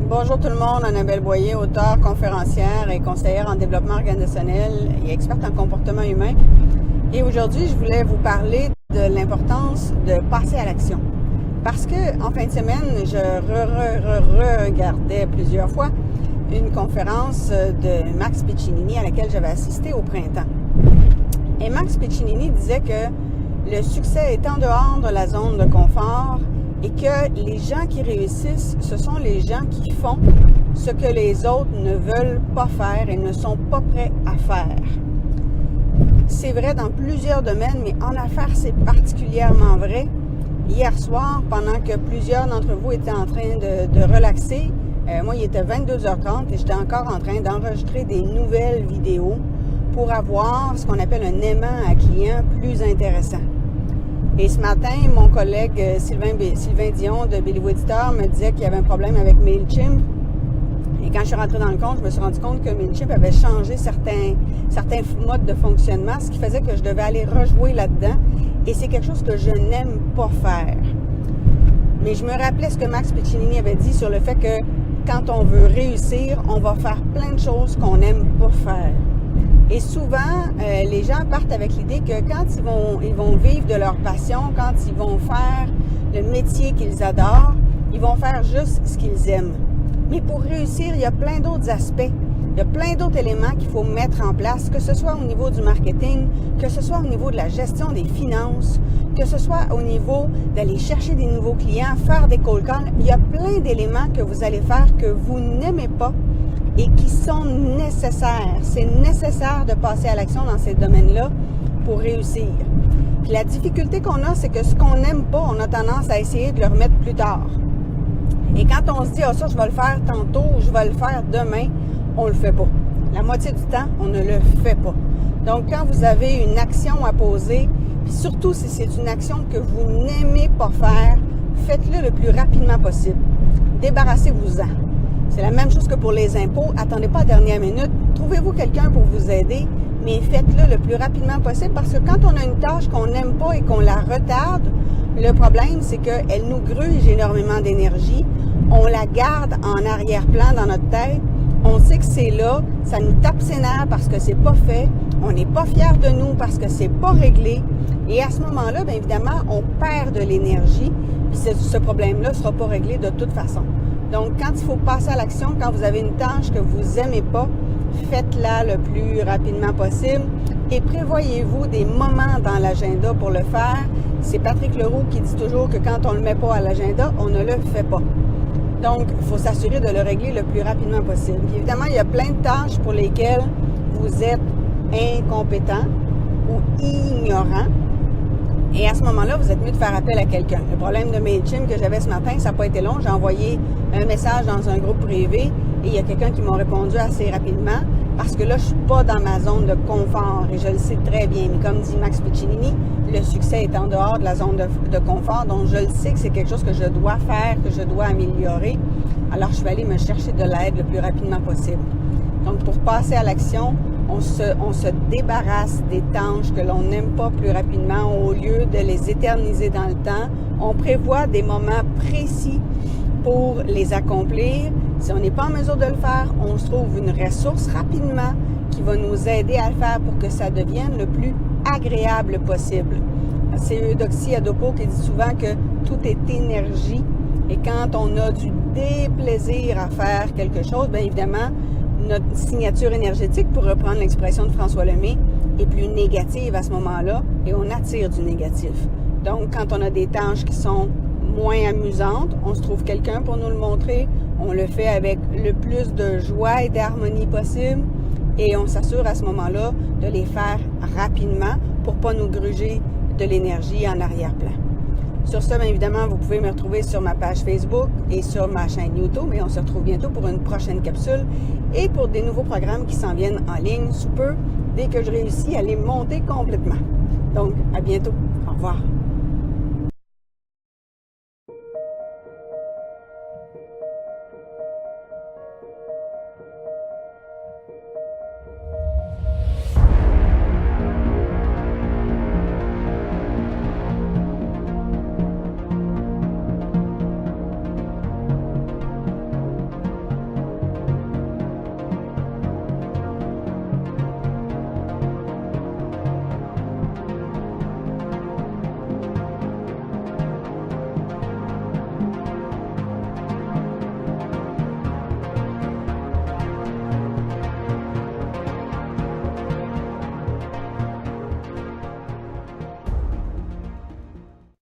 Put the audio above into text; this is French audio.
Bonjour tout le monde, Annabelle Boyer, auteure, conférencière et conseillère en développement organisationnel et experte en comportement humain. Et aujourd'hui, je voulais vous parler de l'importance de passer à l'action. Parce que en fin de semaine, je regardais plusieurs fois une conférence de Max Piccinini à laquelle j'avais assisté au printemps. Et Max Piccinini disait que le succès est en dehors de la zone de confort et que les gens qui réussissent, ce sont les gens qui font ce que les autres ne veulent pas faire et ne sont pas prêts à faire. C'est vrai dans plusieurs domaines, mais en affaires, c'est particulièrement vrai. Hier soir, pendant que plusieurs d'entre vous étaient en train de relaxer, moi, il était 22h30 et j'étais encore en train d'enregistrer des nouvelles vidéos pour avoir ce qu'on appelle un aimant à client plus intéressant. Et ce matin, mon collègue Sylvain Dion de Béliveau Éditeur me disait qu'il y avait un problème avec MailChimp. Et quand je suis rentrée dans le compte, je me suis rendu compte que MailChimp avait changé certains modes de fonctionnement, ce qui faisait que je devais aller rejouer là-dedans. Et c'est quelque chose que je n'aime pas faire. Mais je me rappelais ce que Max Piccinini avait dit sur le fait que quand on veut réussir, on va faire plein de choses qu'on n'aime pas faire. Et souvent, les gens partent avec l'idée que quand ils vont vivre de leur passion, quand ils vont faire le métier qu'ils adorent, ils vont faire juste ce qu'ils aiment. Mais pour réussir, il y a plein d'autres aspects. Il y a plein d'autres éléments qu'il faut mettre en place, que ce soit au niveau du marketing, que ce soit au niveau de la gestion des finances, que ce soit au niveau d'aller chercher des nouveaux clients, faire des cold calls. Il y a plein d'éléments que vous allez faire que vous n'aimez pas et qui sont nécessaires. C'est nécessaire de passer à l'action dans ces domaines-là pour réussir. Puis la difficulté qu'on a, c'est que ce qu'on n'aime pas, on a tendance à essayer de le remettre plus tard. Et quand on se dit « Ah, ça, je vais le faire tantôt » ou « Je vais le faire demain », on le fait pas. La moitié du temps, on ne le fait pas. Donc, quand vous avez une action à poser, puis surtout si c'est une action que vous n'aimez pas faire, faites-le le plus rapidement possible. Débarrassez-vous-en. C'est la même chose que pour les impôts. Attendez pas à la dernière minute. Trouvez-vous quelqu'un pour vous aider, mais faites-le le plus rapidement possible parce que quand on a une tâche qu'on n'aime pas et qu'on la retarde, le problème, c'est qu'elle nous gruge énormément d'énergie. On la garde en arrière-plan dans notre tête. On sait que c'est là. Ça nous tape ses nerfs parce que c'est pas fait. On n'est pas fiers de nous parce que c'est pas réglé. Et à ce moment-là, bien évidemment, on perd de l'énergie. Puis ce problème-là ne sera pas réglé de toute façon. Donc, quand il faut passer à l'action, quand vous avez une tâche que vous n'aimez pas, faites-la le plus rapidement possible et prévoyez-vous des moments dans l'agenda pour le faire. C'est Patrick Leroux qui dit toujours que quand on ne le met pas à l'agenda, on ne le fait pas. Donc, il faut s'assurer de le régler le plus rapidement possible. Puis, évidemment, il y a plein de tâches pour lesquelles vous êtes incompétent ou ignorant. Et à ce moment-là, vous êtes mieux de faire appel à quelqu'un. Le problème de MailChimp que j'avais ce matin, ça n'a pas été long. J'ai envoyé un message dans un groupe privé et il y a quelqu'un qui m'a répondu assez rapidement parce que là, je ne suis pas dans ma zone de confort et je le sais très bien. Mais comme dit Max Piccinini, le succès est en dehors de la zone de confort. Donc, je le sais que c'est quelque chose que je dois faire, que je dois améliorer. Alors, je vais aller me chercher de l'aide le plus rapidement possible. Donc, pour passer à l'action, on se débarrasse des tâches que l'on n'aime pas plus rapidement au lieu de les éterniser dans le temps. On prévoit des moments précis pour les accomplir. Si on n'est pas en mesure de le faire, on se trouve une ressource rapidement qui va nous aider à le faire pour que ça devienne le plus agréable possible. C'est Eudoxie Adopo qui dit souvent que tout est énergie et quand on a du déplaisir à faire quelque chose, bien évidemment, notre signature énergétique, pour reprendre l'expression de François Lemay, est plus négative à ce moment-là et on attire du négatif. Donc, quand on a des tâches qui sont moins amusantes, on se trouve quelqu'un pour nous le montrer, on le fait avec le plus de joie et d'harmonie possible et on s'assure à ce moment-là de les faire rapidement pour ne pas nous gruger de l'énergie en arrière-plan. Sur ce, bien évidemment, vous pouvez me retrouver sur ma page Facebook et sur ma chaîne YouTube, mais on se retrouve bientôt pour une prochaine capsule et pour des nouveaux programmes qui s'en viennent en ligne sous peu, dès que je réussis à les monter complètement. Donc, à bientôt. Au revoir.